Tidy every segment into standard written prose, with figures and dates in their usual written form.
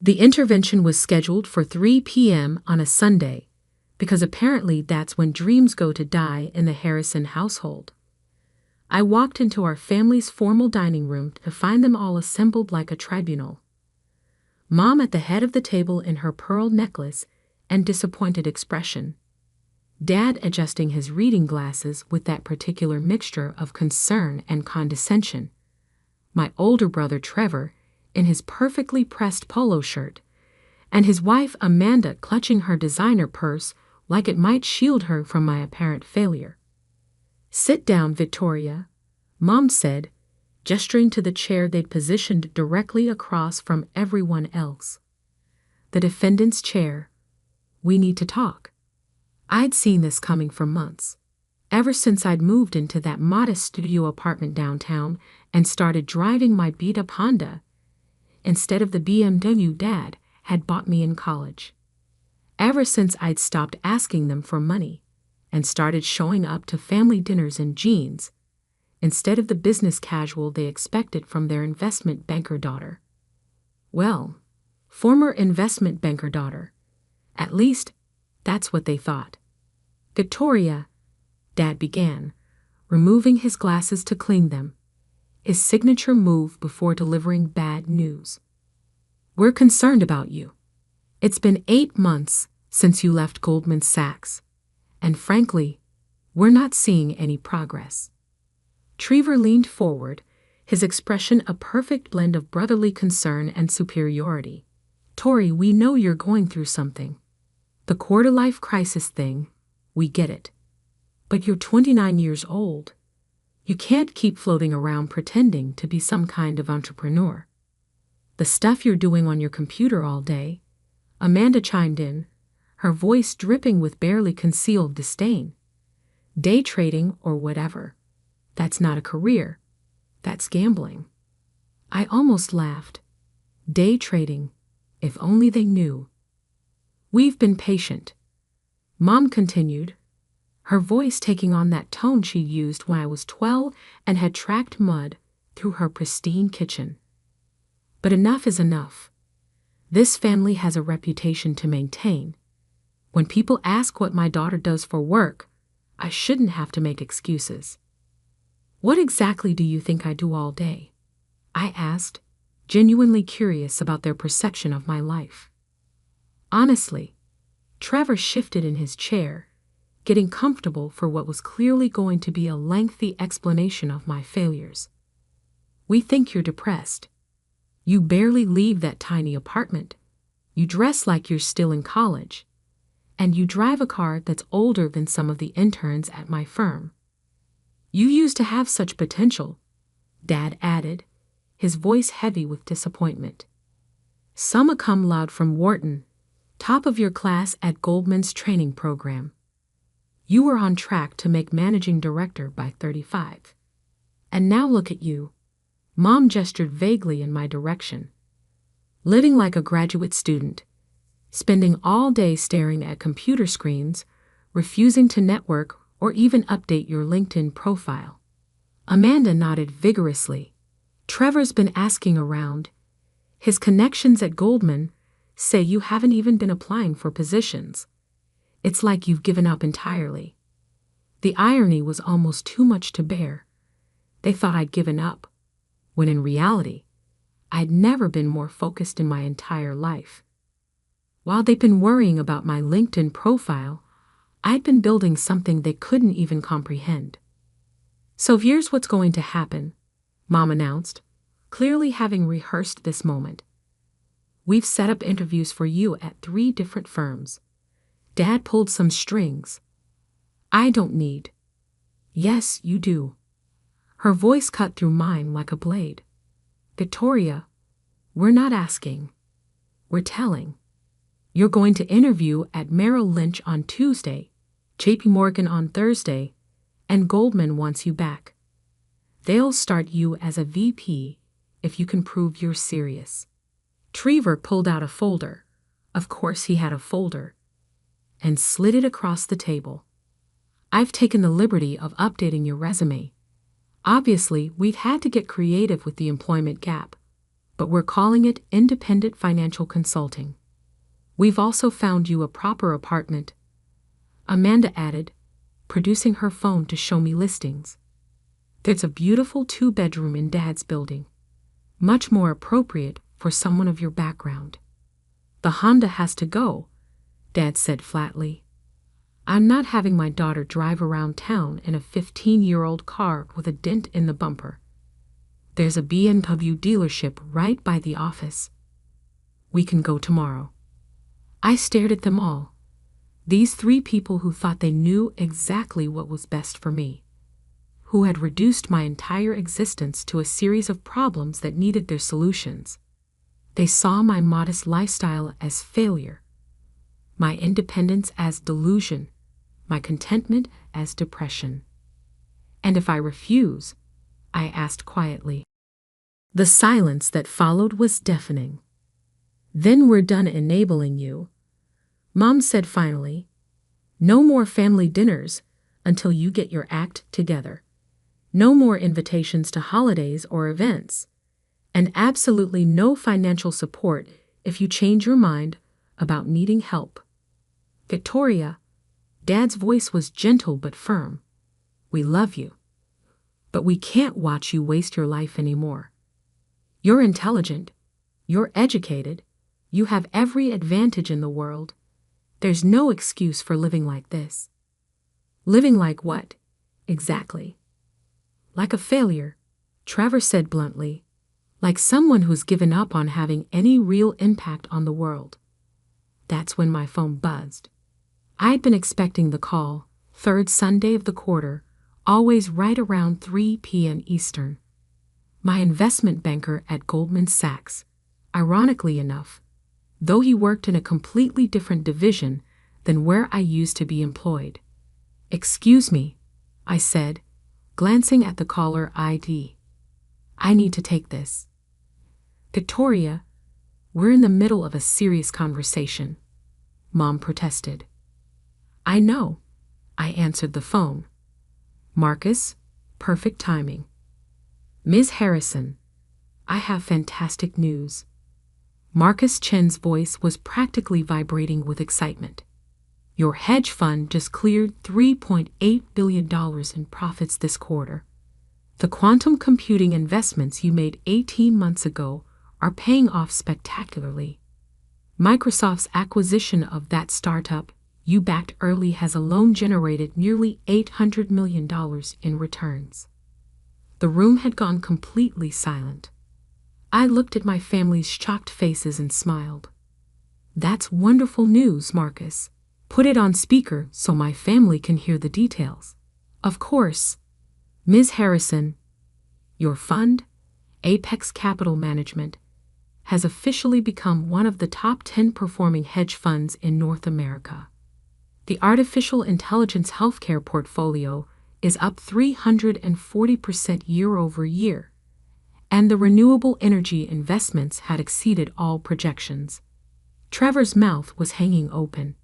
The intervention was scheduled for 3 p.m. on a Sunday, because apparently that's when dreams go to die in the Harrison household. I walked into our family's formal dining room to find them all assembled like a tribunal. Mom at the head of the table in her pearl necklace and disappointed expression. Dad adjusting his reading glasses with that particular mixture of concern and condescension. My older brother Trevor in his perfectly pressed polo shirt, and his wife Amanda clutching her designer purse like it might shield her from my apparent failure. "Sit down, Victoria," Mom said, gesturing to the chair they'd positioned directly across from everyone else. "The defendant's chair. We need to talk." I'd seen this coming for months, ever since I'd moved into that modest studio apartment downtown and started driving my beat-up Honda instead of the BMW Dad had bought me in college. Ever since I'd stopped asking them for money and started showing up to family dinners in jeans instead of the business casual they expected from their investment banker daughter. Well, former investment banker daughter. At least, that's what they thought. "Victoria," Dad began, removing his glasses to clean them, his signature move before delivering bad news. "We're concerned about you. It's been 8 months since you left Goldman Sachs, and frankly, we're not seeing any progress." Trevor leaned forward, his expression a perfect blend of brotherly concern and superiority. "Tori, we know you're going through something. The quarter-life crisis thing, we get it. But you're 29 years old. You can't keep floating around pretending to be some kind of entrepreneur. The stuff you're doing on your computer all day," Amanda chimed in, her voice dripping with barely concealed disdain. "Day trading or whatever. That's not a career. That's gambling." I almost laughed. Day trading. If only they knew. "We've been patient," Mom continued, her voice taking on that tone she used when I was 12 and had tracked mud through her pristine kitchen. "But enough is enough. This family has a reputation to maintain. When people ask what my daughter does for work, I shouldn't have to make excuses." "What exactly do you think I do all day?" I asked, genuinely curious about their perception of my life. Honestly, Trevor shifted in his chair, getting comfortable for what was clearly going to be a lengthy explanation of my failures. "We think you're depressed. You barely leave that tiny apartment. You dress like you're still in college. And you drive a car that's older than some of the interns at my firm. You used to have such potential," Dad added, his voice heavy with disappointment. "Summa cum laude from Wharton, top of your class at Goldman's training program. You were on track to make managing director by 35. And now look at you." Mom gestured vaguely in my direction. "Living like a graduate student, spending all day staring at computer screens, refusing to network or even update your LinkedIn profile." Amanda nodded vigorously. "Trevor's been asking around. His connections at Goldman say you haven't even been applying for positions. It's like you've given up entirely." The irony was almost too much to bear. They thought I'd given up, when in reality, I'd never been more focused in my entire life. While they'd been worrying about my LinkedIn profile, I'd been building something they couldn't even comprehend. "So here's what's going to happen," Mom announced, clearly having rehearsed this moment. "We've set up interviews for you at 3 different firms." Dad pulled some strings. "I don't need." "Yes, you do." Her voice cut through mine like a blade. "Victoria, we're not asking. We're telling. You're going to interview at Merrill Lynch on Tuesday, JP Morgan on Thursday, and Goldman wants you back. They'll start you as a VP if you can prove you're serious." Trevor pulled out a folder. Of course he had a folder. And slid it across the table. "I've taken the liberty of updating your resume. Obviously, we've had to get creative with the employment gap. but we're calling it independent financial consulting. We've also found you a proper apartment," Amanda added, producing her phone to show me listings. "There's a beautiful 2-bedroom in Dad's building. Much more appropriate for someone of your background." "The Honda has to go," Dad said flatly. "I'm not having my daughter drive around town in a 15-year-old car with a dent in the bumper. There's a BMW dealership right by the office. We can go tomorrow." I stared at them all. These 3 people who thought they knew exactly what was best for me, who had reduced my entire existence to a series of problems that needed their solutions. They saw my modest lifestyle as failure, my independence as delusion, my contentment as depression. "And if I refuse?" I asked quietly. The silence that followed was deafening. "Then we're done enabling you," Mom said finally. "No more family dinners until you get your act together. No more invitations to holidays or events. And absolutely no financial support if you change your mind about needing help. Victoria," Dad's voice was gentle but firm, "we love you, but we can't watch you waste your life anymore. You're intelligent, you're educated, you have every advantage in the world. There's no excuse for living like this." "Living like what, exactly?" "Like a failure," Trevor said bluntly, "like someone who's given up on having any real impact on the world." That's when my phone buzzed. I'd been expecting the call, 3rd Sunday of the quarter, always right around 3 p.m. Eastern. My investment banker at Goldman Sachs, ironically enough, though he worked in a completely different division than where I used to be employed. "Excuse me," I said, glancing at the caller ID. "I need to take this." "Victoria, we're in the middle of a serious conversation," Mom protested. "I know," I answered the phone. "Marcus, perfect timing." "Ms. Harrison, I have fantastic news." Marcus Chen's voice was practically vibrating with excitement. "Your hedge fund just cleared $3.8 billion in profits this quarter. The quantum computing investments you made 18 months ago are paying off spectacularly. Microsoft's acquisition of that startup you backed early has alone generated nearly $800 million in returns." The room had gone completely silent. I looked at my family's shocked faces and smiled. "That's wonderful news, Marcus. Put it on speaker so my family can hear the details." "Of course. Ms. Harrison, your fund, Apex Capital Management, has officially become one of the top 10 performing hedge funds in North America. The artificial intelligence healthcare portfolio is up 340% year over year, and the renewable energy investments had exceeded all projections." Trevor's mouth was hanging open.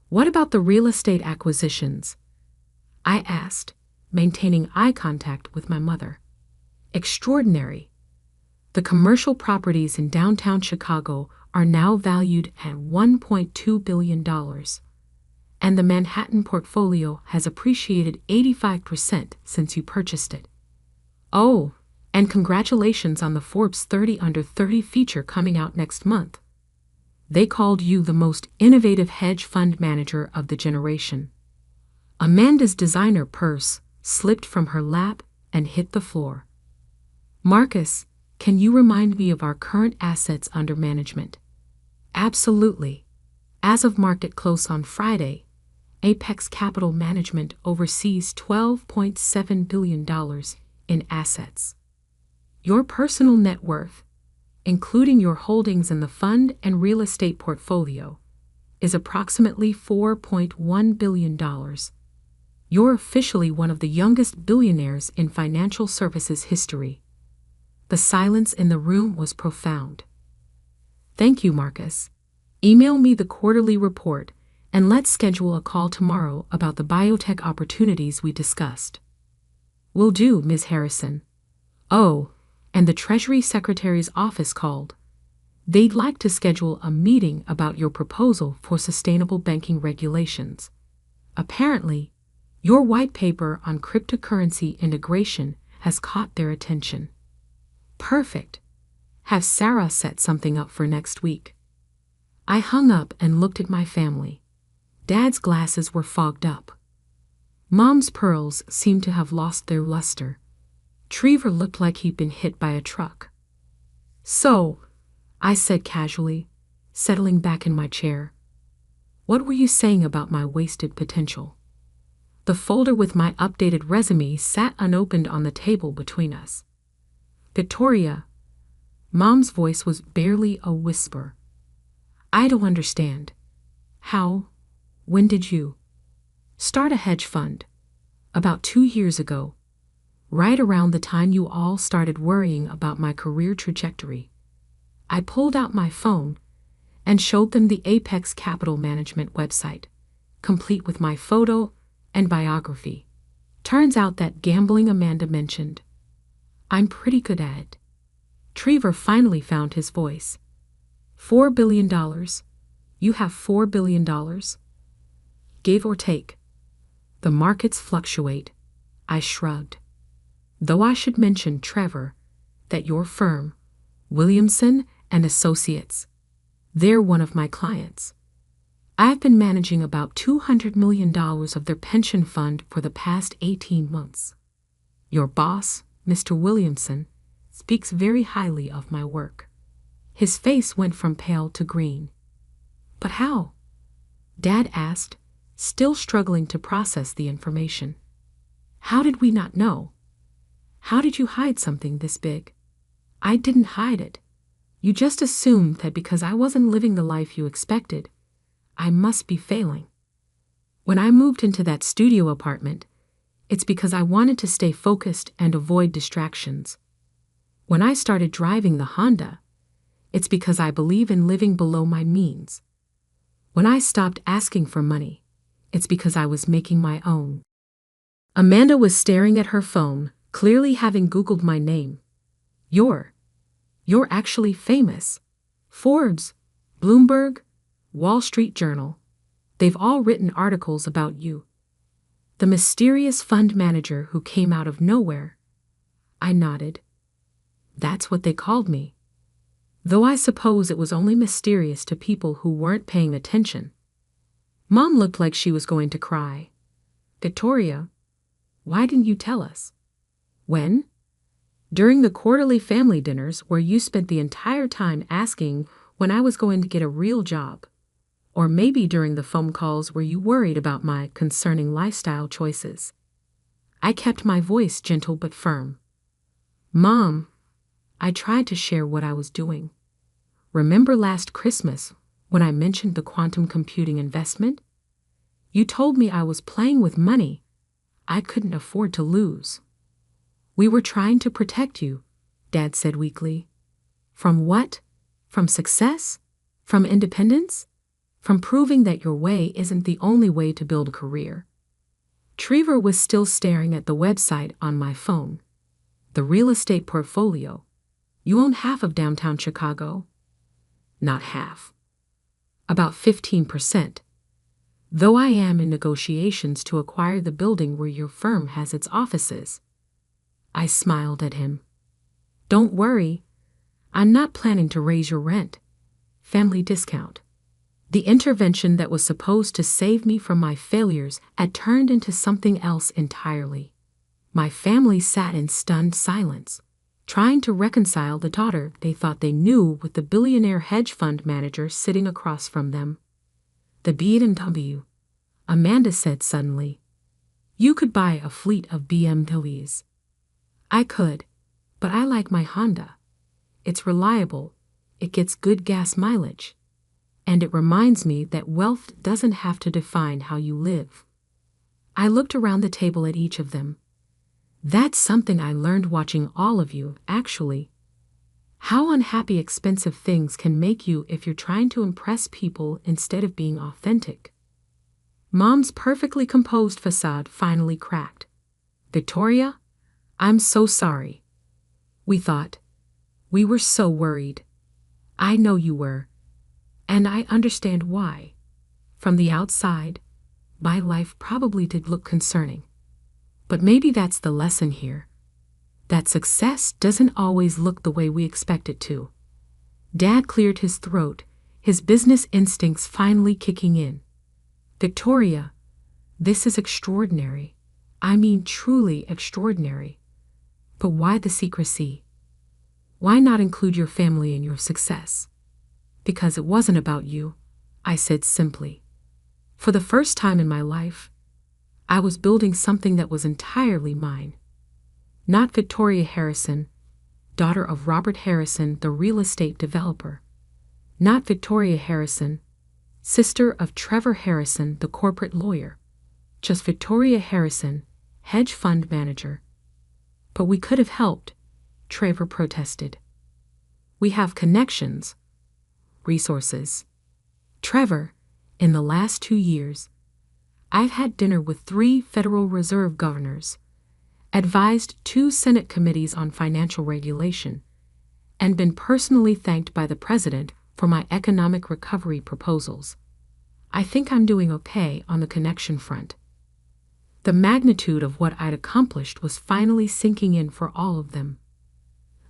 "What about the real estate acquisitions?" I asked, maintaining eye contact with my mother. "Extraordinary. The commercial properties in downtown Chicago are now valued at $1.2 billion, and the Manhattan portfolio has appreciated 85% since you purchased it. Oh, and congratulations on the Forbes 30 Under 30 feature coming out next month. They called you the most innovative hedge fund manager of the generation." Amanda's designer purse slipped from her lap and hit the floor. "Marcus, can you remind me of our current assets under management?" "Absolutely. As of market close on Friday, Apex Capital Management oversees $12.7 billion in assets. Your personal net worth, including your holdings in the fund and real estate portfolio, is approximately $4.1 billion. You're officially one of the youngest billionaires in financial services history." The silence in the room was profound. "Thank you, Marcus. Email me the quarterly report, and let's schedule a call tomorrow about the biotech opportunities we discussed." "Will do, Ms. Harrison." "Oh, and the Treasury Secretary's office called. They'd like to schedule a meeting about your proposal for sustainable banking regulations. Apparently, your white paper on cryptocurrency integration has caught their attention. Perfect. Have Sarah set something up for next week. I hung up and looked at my family. Dad's glasses were fogged up. Mom's pearls seemed to have lost their luster. Trevor looked like he'd been hit by a truck. So, I said casually, settling back in my chair, what were you saying about my wasted potential? The folder with my updated resume sat unopened on the table between us. Victoria, Mom's voice was barely a whisper. I don't understand. How? When did you? Start a hedge fund. About 2 years ago. Right around the time you all started worrying about my career trajectory. I pulled out my phone and showed them the Apex Capital Management website, complete with my photo and biography. Turns out that gambling Amanda mentioned, I'm pretty good at it. Trevor finally found his voice. $4 billion. You have $4 billion? Give or take. The markets fluctuate. I shrugged. Though I should mention, Trevor, that your firm, Williamson and Associates, they're one of my clients. I've been managing about $200 million of their pension fund for the past 18 months. Your boss, Mr. Williamson, speaks very highly of my work. His face went from pale to green. But how? Dad asked, still struggling to process the information. How did we not know? How did you hide something this big? I didn't hide it. You just assumed that because I wasn't living the life you expected, I must be failing. When I moved into that studio apartment, it's because I wanted to stay focused and avoid distractions. When I started driving the Honda, it's because I believe in living below my means. When I stopped asking for money, it's because I was making my own. Amanda was staring at her phone, clearly having Googled my name. You're actually famous. Forbes, Bloomberg, Wall Street Journal. They've all written articles about you. The mysterious fund manager who came out of nowhere. I nodded. That's what they called me. Though I suppose it was only mysterious to people who weren't paying attention. Mom looked like she was going to cry. Victoria, why didn't you tell us? When? During the quarterly family dinners where you spent the entire time asking when I was going to get a real job. Or maybe during the phone calls where you worried about my concerning lifestyle choices. I kept my voice gentle but firm. Mom, I tried to share what I was doing. Remember last Christmas when I mentioned the quantum computing investment? You told me I was playing with money I couldn't afford to lose. We were trying to protect you, Dad said weakly. From what? From success? From independence? From proving that your way isn't the only way to build a career. Trevor was still staring at the website on my phone. The real estate portfolio. You own half of downtown Chicago. Not half. About 15%. Though I am in negotiations to acquire the building where your firm has its offices. I smiled at him. Don't worry. I'm not planning to raise your rent. Family discount. The intervention that was supposed to save me from my failures had turned into something else entirely. My family sat in stunned silence, trying to reconcile the daughter they thought they knew with the billionaire hedge fund manager sitting across from them. The BMW, Amanda said suddenly. You could buy a fleet of BMWs. I could, but I like my Honda. It's reliable, it gets good gas mileage. And it reminds me that wealth doesn't have to define how you live. I looked around the table at each of them. That's something I learned watching all of you, actually. How unhappy expensive things can make you if you're trying to impress people instead of being authentic. Mom's perfectly composed facade finally cracked. Victoria, I'm so sorry. We thought. We were so worried. I know you were. And I understand why. From the outside, my life probably did look concerning. But maybe that's the lesson here. That success doesn't always look the way we expect it to. Dad cleared his throat, his business instincts finally kicking in. Victoria, this is extraordinary. I mean truly extraordinary. But why the secrecy? Why not include your family in your success? Because it wasn't about you, I said simply. For the first time in my life, I was building something that was entirely mine. Not Victoria Harrison, daughter of Robert Harrison, the real estate developer. Not Victoria Harrison, sister of Trevor Harrison, the corporate lawyer. Just Victoria Harrison, hedge fund manager. But we could have helped, Trevor protested. We have connections, resources. Trevor, in the last 2 years, I've had dinner with 3 Federal Reserve governors, advised 2 Senate committees on financial regulation, and been personally thanked by the president for my economic recovery proposals. I think I'm doing okay on the connection front. The magnitude of what I'd accomplished was finally sinking in for all of them.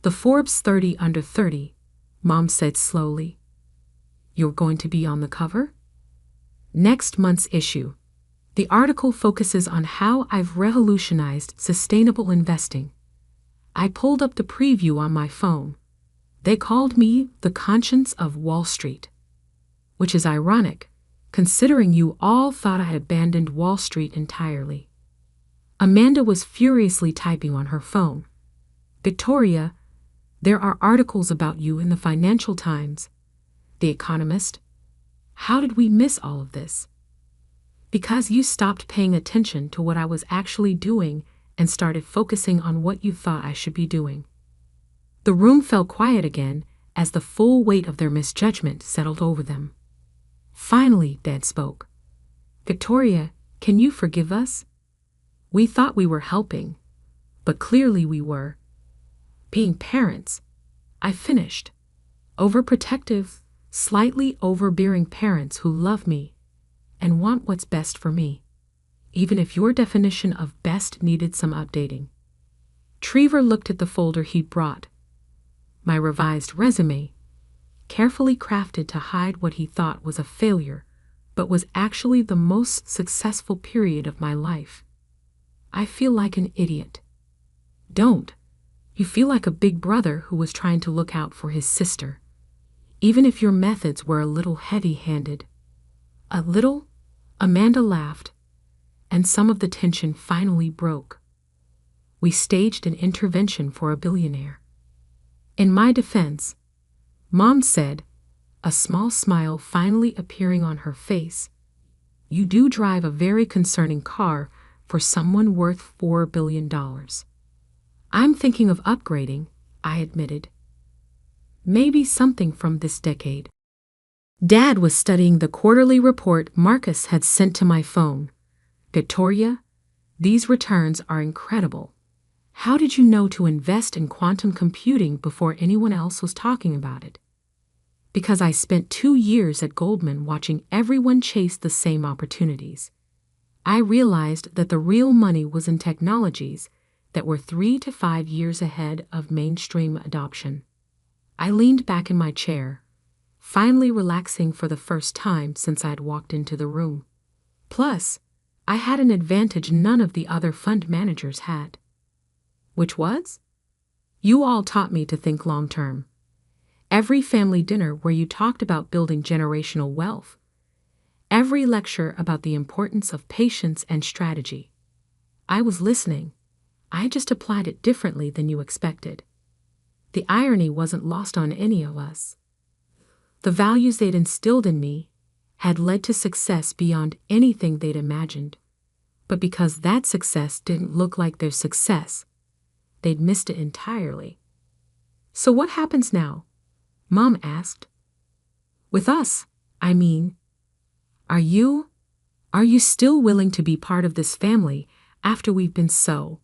The Forbes 30 Under 30, Mom said slowly. You're going to be on the cover? Next month's issue. The article focuses on how I've revolutionized sustainable investing. I pulled up the preview on my phone. They called me the conscience of Wall Street, which is ironic, considering you all thought I had abandoned Wall Street entirely. Amanda was furiously typing on her phone. Victoria, there are articles about you in the Financial Times, The Economist. How did we miss all of this? Because you stopped paying attention to what I was actually doing and started focusing on what you thought I should be doing. The room fell quiet again as the full weight of their misjudgment settled over them. Finally, Dad spoke. Victoria, can you forgive us? We thought we were helping, but clearly we were. Being parents, I finished. Overprotective, slightly overbearing parents who love me and want what's best for me, even if your definition of best needed some updating. Trevor looked at the folder he'd brought. My revised resume, carefully crafted to hide what he thought was a failure, but was actually the most successful period of my life. I feel like an idiot. Don't. You feel like a big brother who was trying to look out for his sister, even if your methods were a little heavy-handed. A little? Amanda laughed, and some of the tension finally broke. We staged an intervention for a billionaire. In my defense, Mom said, a small smile finally appearing on her face, you do drive a very concerning car for someone worth $4 billion. I'm thinking of upgrading, I admitted. Maybe something from this decade. Dad was studying the quarterly report Marcus had sent to my phone. Victoria, these returns are incredible. How did you know to invest in quantum computing before anyone else was talking about it? Because I spent 2 years at Goldman watching everyone chase the same opportunities. I realized that the real money was in technologies that were 3 to 5 years ahead of mainstream adoption. I leaned back in my chair, finally relaxing for the first time since I'd walked into the room. Plus, I had an advantage none of the other fund managers had. Which was? You all taught me to think long-term. Every family dinner where you talked about building generational wealth. Every lecture about the importance of patience and strategy. I was listening. I just applied it differently than you expected. The irony wasn't lost on any of us. The values they'd instilled in me had led to success beyond anything they'd imagined. But because that success didn't look like their success, they'd missed it entirely. So what happens now? Mom asked. With us, I mean. Are you still willing to be part of this family after we've been so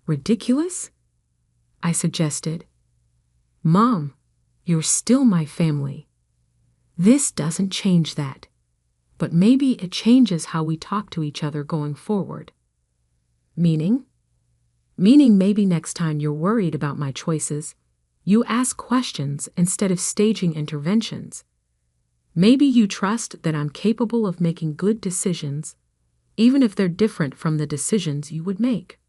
ridiculous? I suggested. Mom, you're still my family. This doesn't change that. But maybe it changes how we talk to each other going forward. Meaning? Meaning maybe next time you're worried about my choices, you ask questions instead of staging interventions. Maybe you trust that I'm capable of making good decisions, even if they're different from the decisions you would make.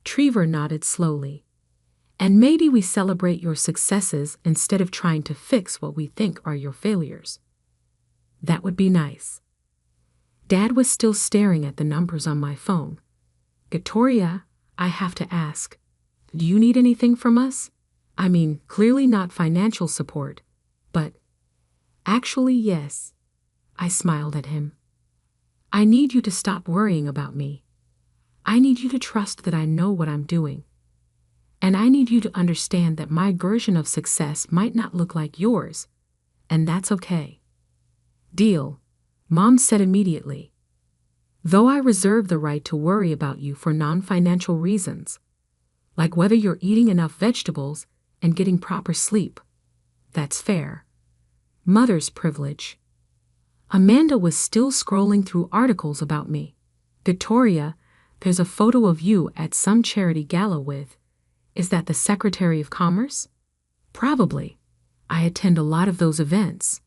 Trevor nodded slowly. And maybe we celebrate your successes instead of trying to fix what we think are your failures. That would be nice. Dad was still staring at the numbers on my phone. Victoria, I have to ask, do you need anything from us? I mean, clearly not financial support, but actually, yes. I smiled at him. I need you to stop worrying about me. I need you to trust that I know what I'm doing. And I need you to understand that my version of success might not look like yours, and that's okay. Deal, Mom said immediately. Though I reserve the right to worry about you for non-financial reasons, like whether you're eating enough vegetables and getting proper sleep. That's fair. Mother's privilege. Amanda was still scrolling through articles about me. Victoria, there's a photo of you at some charity gala with. Is that the Secretary of Commerce? Probably. I attend a lot of those events.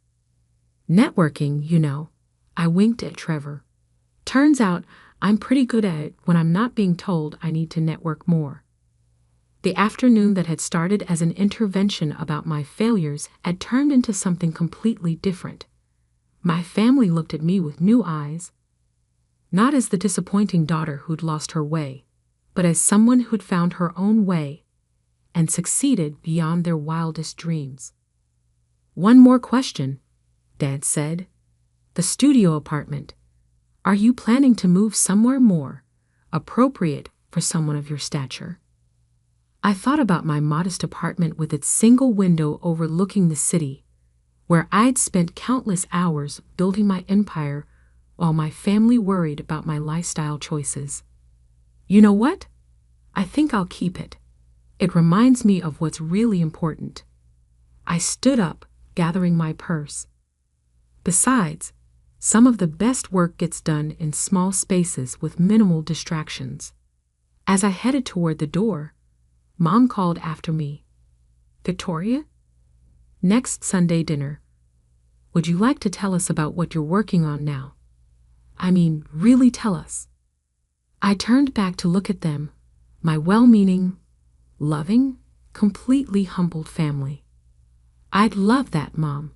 Networking, you know. I winked at Trevor. Turns out I'm pretty good at it when I'm not being told I need to network more. The afternoon that had started as an intervention about my failures had turned into something completely different. My family looked at me with new eyes, not as the disappointing daughter who'd lost her way, but as someone who'd found her own way and succeeded beyond their wildest dreams. One more question, Dad said. The studio apartment. Are you planning to move somewhere more appropriate for someone of your stature? I thought about my modest apartment with its single window overlooking the city, where I'd spent countless hours building my empire while my family worried about my lifestyle choices. You know what? I think I'll keep it. It reminds me of what's really important. I stood up, gathering my purse. Besides, some of the best work gets done in small spaces with minimal distractions. As I headed toward the door, Mom called after me. Victoria? Next Sunday dinner. Would you like to tell us about what you're working on now? I mean, really tell us. I turned back to look at them, my well-meaning, loving, completely humbled family. I'd love that, Mom.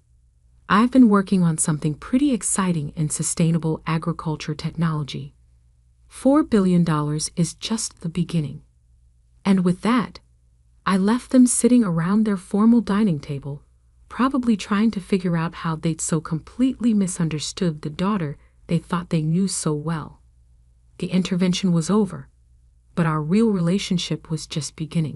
I've been working on something pretty exciting in sustainable agriculture technology. $4 billion is just the beginning. And with that, I left them sitting around their formal dining table, probably trying to figure out how they'd so completely misunderstood the daughter they thought they knew so well. The intervention was over, but our real relationship was just beginning.